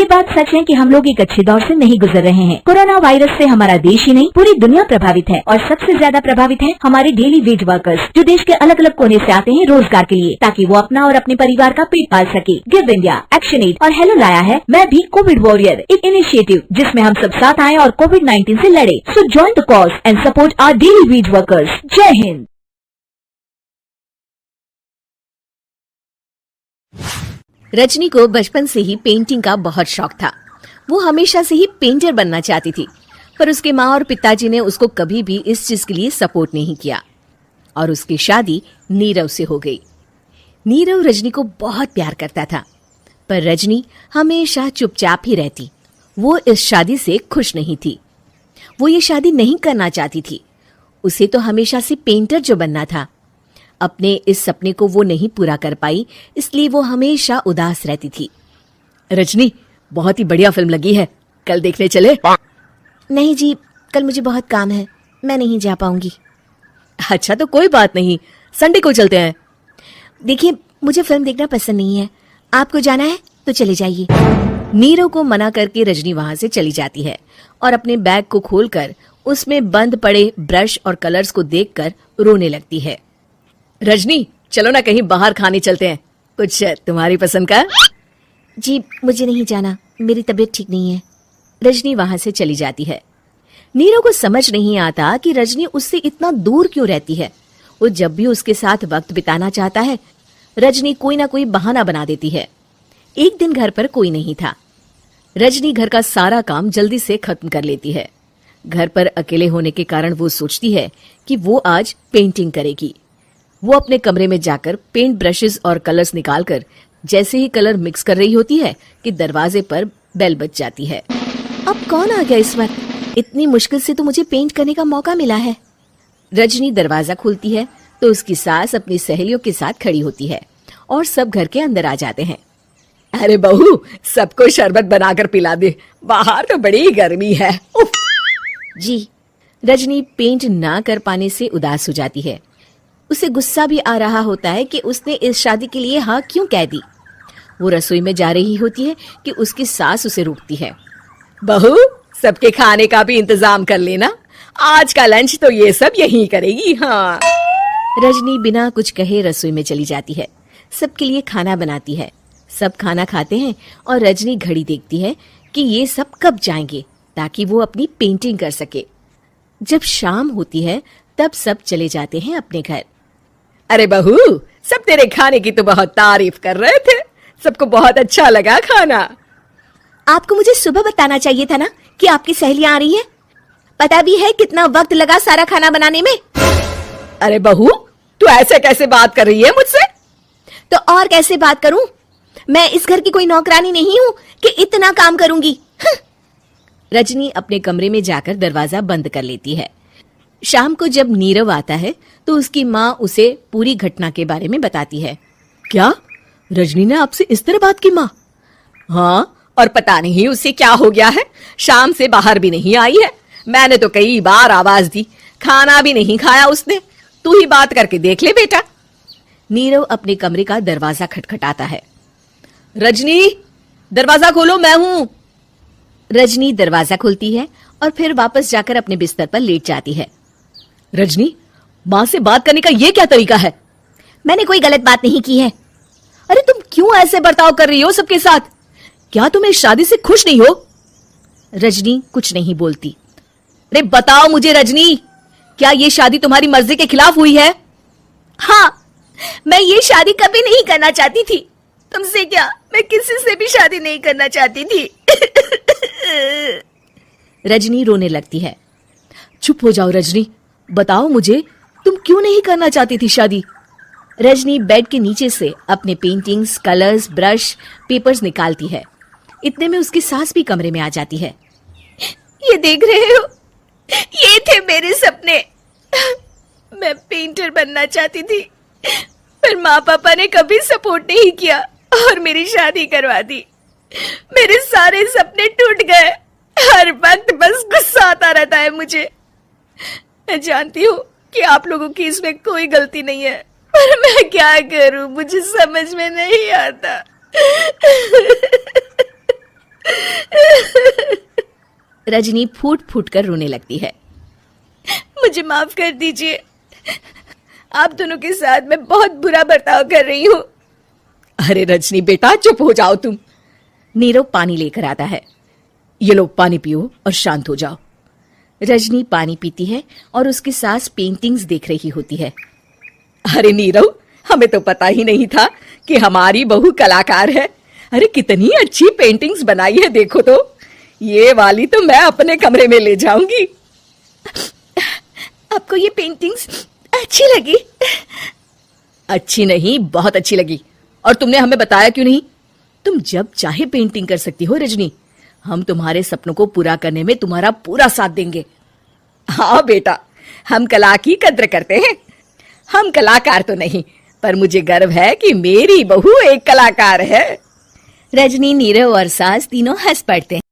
ये बात सच है कि हम लोग एक अच्छे दौर से नहीं गुजर रहे हैं। कोरोना वायरस से हमारा देश ही नहीं पूरी दुनिया प्रभावित है और सबसे ज्यादा प्रभावित है हमारे डेली वेज वर्कर्स, जो देश के अलग अलग कोने से आते हैं रोजगार के लिए, ताकि वो अपना और अपने परिवार का पेट पाल सके। गिव इंडिया, एक्शन एड और हेलो लाया है मैं भी कोविड वॉरियर, एक इनिशिएटिव जिसमें हम सब साथ आए और कोविड-19 से लड़े। So join the cause and support our daily wage workers. जय हिंद। रजनी को बचपन से ही पेंटिंग का बहुत शौक था। वो हमेशा से ही पेंटर बनना चाहती थी, पर उसके माँ और पिताजी ने उसको कभी भी इस चीज के लिए सपोर्ट नहीं किया और उसकी शादी नीरव से हो गई। नीरव रजनी को बहुत प्यार करता था, पर रजनी हमेशा चुपचाप ही रहती। वो इस शादी से खुश नहीं थी। वो ये शादी नहीं करना चाहती थी। उसे तो हमेशा से पेंटर जो बनना था। अपने इस सपने को वो नहीं पूरा कर पाई, इसलिए वो हमेशा उदास रहती थी। रजनी, बहुत ही बढ़िया फिल्म लगी है, कल देखने चले? नहीं जी, कल मुझे बहुत काम है, मैं नहीं जा पाऊंगी। अच्छा तो कोई बात नहीं, संडे को चलते हैं। देखिए, मुझे फिल्म देखना पसंद नहीं है। आपको जाना है तो चले जाइए। नीरव को मना करके रजनी वहां से चली जाती है और अपने बैग को खोलकर उसमें बंद पड़े ब्रश और कलर्स को देखकर रोने लगती है। रजनी, चलो ना कहीं बाहर खाने चलते हैं, कुछ तुम्हारी पसंद का। जी, मुझे नहीं जाना, मेरी तबीयत ठीक नहीं है। रजनी वहां से चली जाती है। नीरव को समझ नहीं आता कि रजनी उससे इतना दूर क्यों रहती है। वो जब भी उसके साथ वक्त बिताना चाहता है, रजनी कोई ना कोई बहाना बना देती है। एक दिन घर पर कोई नहीं था। रजनी घर का सारा काम जल्दी से खत्म कर लेती है। घर पर अकेले होने के कारण वो सोचती है कि वो आज पेंटिंग करेगी। वो अपने कमरे में जाकर पेंट ब्रशेस और कलर्स निकालकर जैसे ही कलर मिक्स कर रही होती है कि दरवाजे पर बेल बज जाती है। अब कौन आ गया इस वक्त? इतनी मुश्किल से तो मुझे पेंट करने का मौका मिला है। रजनी दरवाजा खोलती है तो उसकी सास अपनी सहेलियों के साथ खड़ी होती है और सब घर के अंदर आ जाते हैं। अरे बहू, सबको शरबत बनाकर पिला दे, बाहर तो बड़ी गर्मी है। उफ। जी। रजनी पेंट ना कर पाने से उदास हो जाती है। उसे गुस्सा भी आ रहा होता है कि उसने इस शादी के लिए हाँ क्यों कह दी। वो रसोई में जा रही होती है कि उसकी सास उसे रोकती है। बहू, सबके खाने का भी इंतजाम कर लेना, आज का लंच तो ये सब यहीं करेगी। हाँ। रजनी बिना कुछ कहे रसोई में चली जाती है। सबके लिए खाना बनाती है। सब खाना खाते हैं और रजनी घड़ी देखती है कि ये सब कब जाएंगे ताकि वो अपनी पेंटिंग कर सके। जब शाम होती है तब सब चले जाते हैं अपने घर। अरे बहू, सब तेरे खाने की तो बहुत तारीफ कर रहे थे, सबको बहुत अच्छा लगा खाना। आपको मुझे सुबह बताना चाहिए था ना कि आपकी सहेलियां आ रही हैं। पता भी है कितना वक्त लगा सारा खाना बनाने में। अरे बहू, तू ऐसे कैसे बात कर रही है मुझसे? तो और कैसे बात करूं? मैं इस घर की कोई नौकरानी नहीं हूं कि इतना काम करूंगी। रजनी अपने कमरे में जाकर दरवाजा बंद कर लेती है। शाम को जब नीरव आता है तो उसकी माँ उसे पूरी घटना के बारे में बताती है। क्या रजनी ने आपसे इस तरह बात की? माँ, हाँ, और पता नहीं उसे क्या हो गया है, शाम से बाहर भी नहीं आई है। मैंने तो कई बार आवाज दी, खाना भी नहीं खाया उसने। तू ही बात करके देख ले बेटा। नीरव अपने कमरे का दरवाजा खटखटाता है। रजनी, दरवाजा खोलो, मैं हूं। रजनी दरवाजा खोलती है और फिर वापस जाकर अपने बिस्तर पर लेट जाती है। रजनी, माँ से बात करने का ये क्या तरीका है? मैंने कोई गलत बात नहीं की है। अरे तुम क्यों ऐसे बर्ताव कर रही हो सबके साथ? क्या तुम इस शादी से खुश नहीं हो? रजनी कुछ नहीं बोलती। अरे बताओ मुझे रजनी, क्या ये शादी तुम्हारी मर्जी के खिलाफ हुई है? हाँ, मैं ये शादी कभी नहीं करना चाहती थी। तुमसे क्या, मैं किसी से भी शादी नहीं करना चाहती थी। रजनी रोने लगती है। चुप हो जाओ रजनी, बताओ मुझे, तुम क्यों नहीं करना चाहती थी शादी? रजनी बेड के नीचे से अपने पेंटिंग्स, कलर्स, ब्रश, पेपर्स निकालती है। इतने में उसकी सास भी कमरे में आ जाती है। ये देख रहे हो, ये थे मेरे सपने। मैं पेंटर बनना चाहती थी, पर माँ पापा ने कभी सपोर्ट नहीं किया और मेरी शादी करवा दी। मेरे सारे सपने टूट गए। हर वक्त बस गुस्सा आता रहता है मुझे। मैं जानती हूँ कि आप लोगों की इसमें कोई गलती नहीं है, पर मैं क्या करूं, मुझे समझ में नहीं आता। रजनी फूट फूट कर रोने लगती है। मुझे माफ कर दीजिए, आप दोनों के साथ मैं बहुत बुरा बर्ताव कर रही हूँ। अरे रजनी बेटा, चुप हो जाओ तुम। नीरव पानी लेकर आता है। ये लो पानी पियो और शांत हो जाओ। रजनी पानी पीती है और उसकी सास पेंटिंग्स देख रही होती है। अरे नीरव, हमें तो पता ही नहीं था कि हमारी बहू कलाकार है। अरे कितनी अच्छी पेंटिंग्स बनाई है, देखो तो। ये वाली तो मैं अपने कमरे में ले जाऊंगी। आपको ये पेंटिंग्स अच्छी लगी? अच्छी नहीं, बहुत अच्छी लगी। और तुमने हमें बताया क्यों नहीं? तुम जब चाहे पेंटिंग कर सकती हो रजनी। हम तुम्हारे सपनों को पूरा करने में तुम्हारा पूरा साथ देंगे। हाँ बेटा, हम कला की कद्र करते हैं। हम कलाकार तो नहीं, पर मुझे गर्व है कि मेरी बहू एक कलाकार है। रजनी, नीरव और सास तीनों हंस पड़ते हैं।